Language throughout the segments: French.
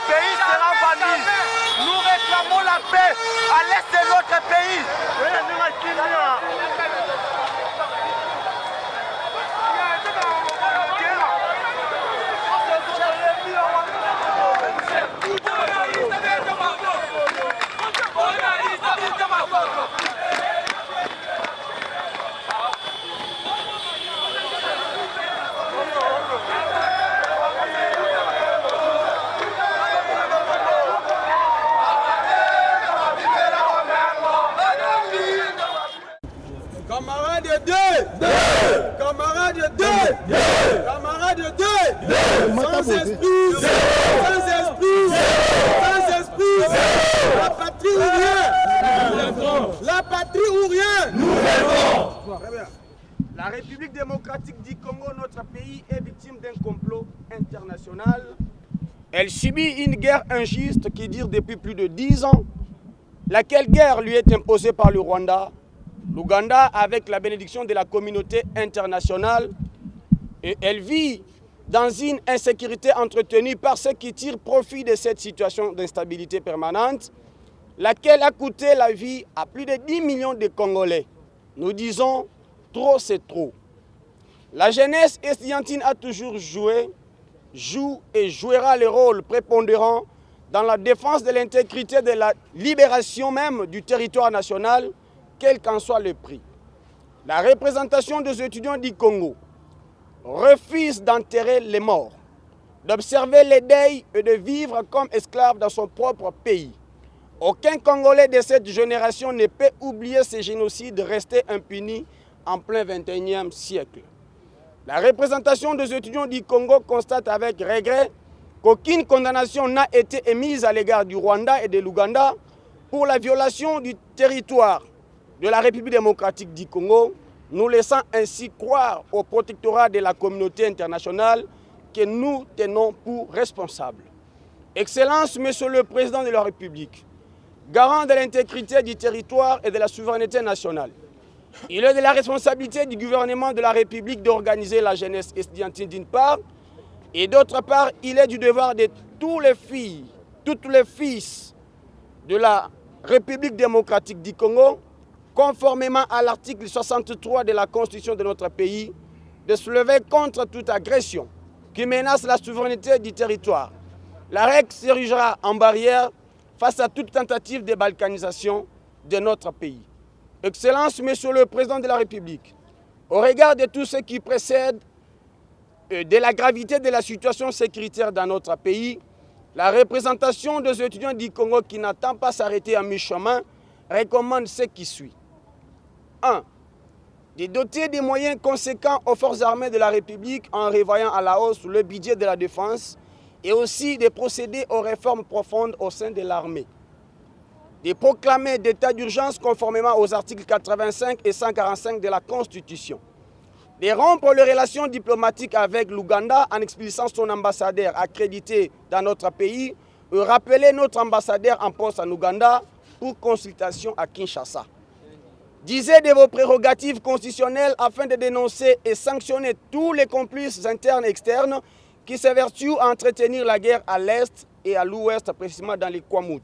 pays sera banni. Nous réclamons la paix à l'est de notre pays. Camarades deux, camarades deux, camarades deux, sans esprit, sans esprit, sans esprit, la patrie ou rien, la patrie ou rien. Nous lèvons. Très bien. La République démocratique du Congo, notre pays, est victime d'un complot international. Elle subit une guerre injuste qui dure depuis plus de 10 ans, laquelle guerre lui est imposée par le Rwanda, l'Ouganda avec la bénédiction de la communauté internationale, et elle vit dans une insécurité entretenue par ceux qui tirent profit de cette situation d'instabilité permanente, laquelle a coûté la vie à plus de 10 millions de Congolais. Nous disons, trop c'est trop. La jeunesse estudiantine a toujours joué, joue et jouera le rôle prépondérant dans la défense de l'intégrité de la libération même du territoire national, quel qu'en soit le prix. La représentation des étudiants du Congo refuse d'enterrer les morts, d'observer les deuils et de vivre comme esclave dans son propre pays. Aucun Congolais de cette génération ne peut oublier ces génocides restés impunis en plein XXIe siècle. La représentation des étudiants du Congo constate avec regret qu'aucune condamnation n'a été émise à l'égard du Rwanda et de l'Ouganda pour la violation du territoire de la République démocratique du Congo, nous laissant ainsi croire au protectorat de la communauté internationale que nous tenons pour responsable. Excellence, Monsieur le Président de la République, garant de l'intégrité du territoire et de la souveraineté nationale, il est de la responsabilité du gouvernement de la République d'organiser la jeunesse estudiantine d'une part, et d'autre part, il est du devoir de tous les filles, toutes les fils de la République démocratique du Congo, conformément à l'article 63 de la Constitution de notre pays, de se lever contre toute agression qui menace la souveraineté du territoire. La règle s'érigera en barrière face à toute tentative de balkanisation de notre pays. Excellence, Monsieur le Président de la République, au regard de tout ce qui précède de la gravité de la situation sécuritaire dans notre pays, la représentation des étudiants du Congo qui n'attend pas s'arrêter à mi-chemin recommande ce qui suit. 1. De doter des moyens conséquents aux forces armées de la République en revoyant à la hausse le budget de la défense et aussi de procéder aux réformes profondes au sein de l'armée. De proclamer d'état d'urgence conformément aux articles 85 et 145 de la Constitution. De rompre les relations diplomatiques avec l'Ouganda en expulsant son ambassadeur accrédité dans notre pays et rappeler notre ambassadeur en poste en Ouganda pour consultation à Kinshasa. Disez de vos prérogatives constitutionnelles afin de dénoncer et sanctionner tous les complices internes et externes qui s'évertuent à entretenir la guerre à l'est et à l'ouest, précisément dans les Kwamouth.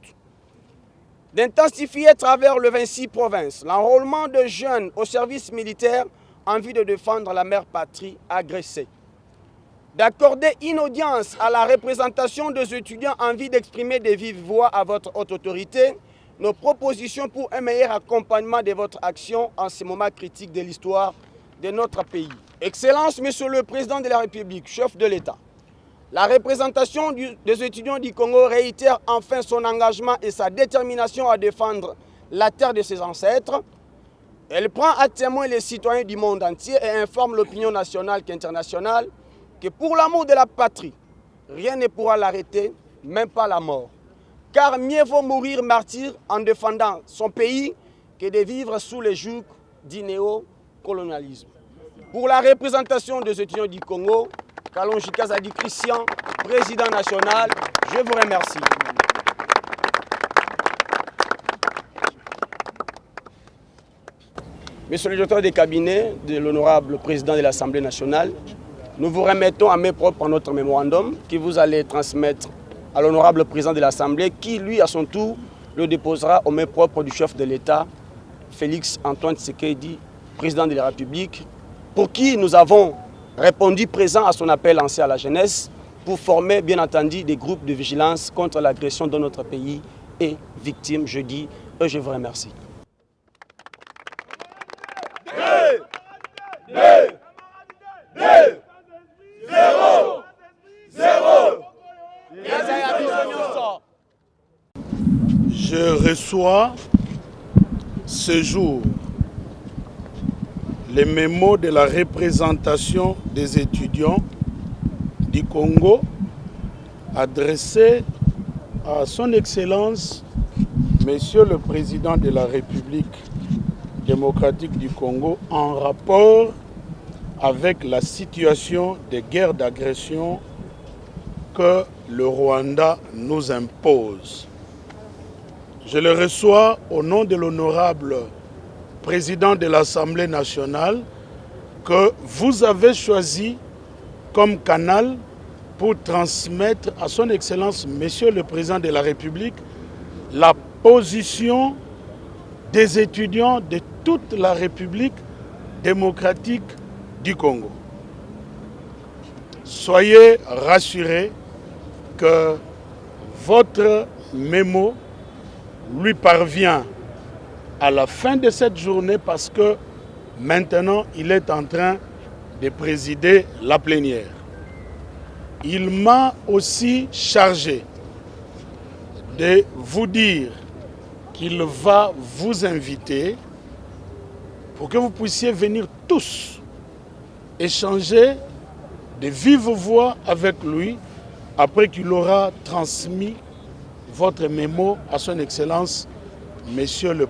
D'intensifier à travers les 26 provinces l'enrôlement de jeunes au service militaire en vue de défendre la mère patrie agressée. D'accorder une audience à la représentation des étudiants en vue d'exprimer de vive voix à votre haute autorité nos propositions pour un meilleur accompagnement de votre action en ce moment critique de l'histoire de notre pays. Excellence, Monsieur le Président de la République, chef de l'État, la représentation des étudiants du Congo réitère enfin son engagement et sa détermination à défendre la terre de ses ancêtres. Elle prend à témoin les citoyens du monde entier et informe l'opinion nationale qu'internationale que pour l'amour de la patrie, rien ne pourra l'arrêter, même pas la mort. Car mieux vaut mourir martyr en défendant son pays que de vivre sous les jougs du néocolonialisme. Pour la représentation des étudiants du Congo, Kalonji Kazadi Christian, président national, je vous remercie. Monsieur le directeur des cabinets de l'honorable président de l'Assemblée nationale, nous vous remettons à main propre notre mémorandum que vous allez transmettre à l'honorable président de l'Assemblée qui, lui, à son tour, le déposera aux mains propres du chef de l'État, Félix Antoine Tshisekedi, président de la République, pour qui nous avons répondu présent à son appel lancé à la jeunesse pour former, bien entendu, des groupes de vigilance contre l'agression dans notre pays et victimes, je dis, et je vous remercie. Je reçois ce jour les mémos de la représentation des étudiants du Congo adressés à son Excellence, Monsieur le Président de la République démocratique du Congo, en rapport avec la situation de guerre d'agression que le Rwanda nous impose. Je le reçois au nom de l'honorable président de l'Assemblée nationale que vous avez choisi comme canal pour transmettre à son Excellence, Monsieur le Président de la République, la position des étudiants de toute la République démocratique du Congo. Soyez rassurés que votre mémo lui parvient à la fin de cette journée parce que maintenant il est en train de présider la plénière. Il m'a aussi chargé de vous dire qu'il va vous inviter pour que vous puissiez venir tous échanger de vive voix avec lui après qu'il aura transmis votre mémo à son Excellence, Monsieur le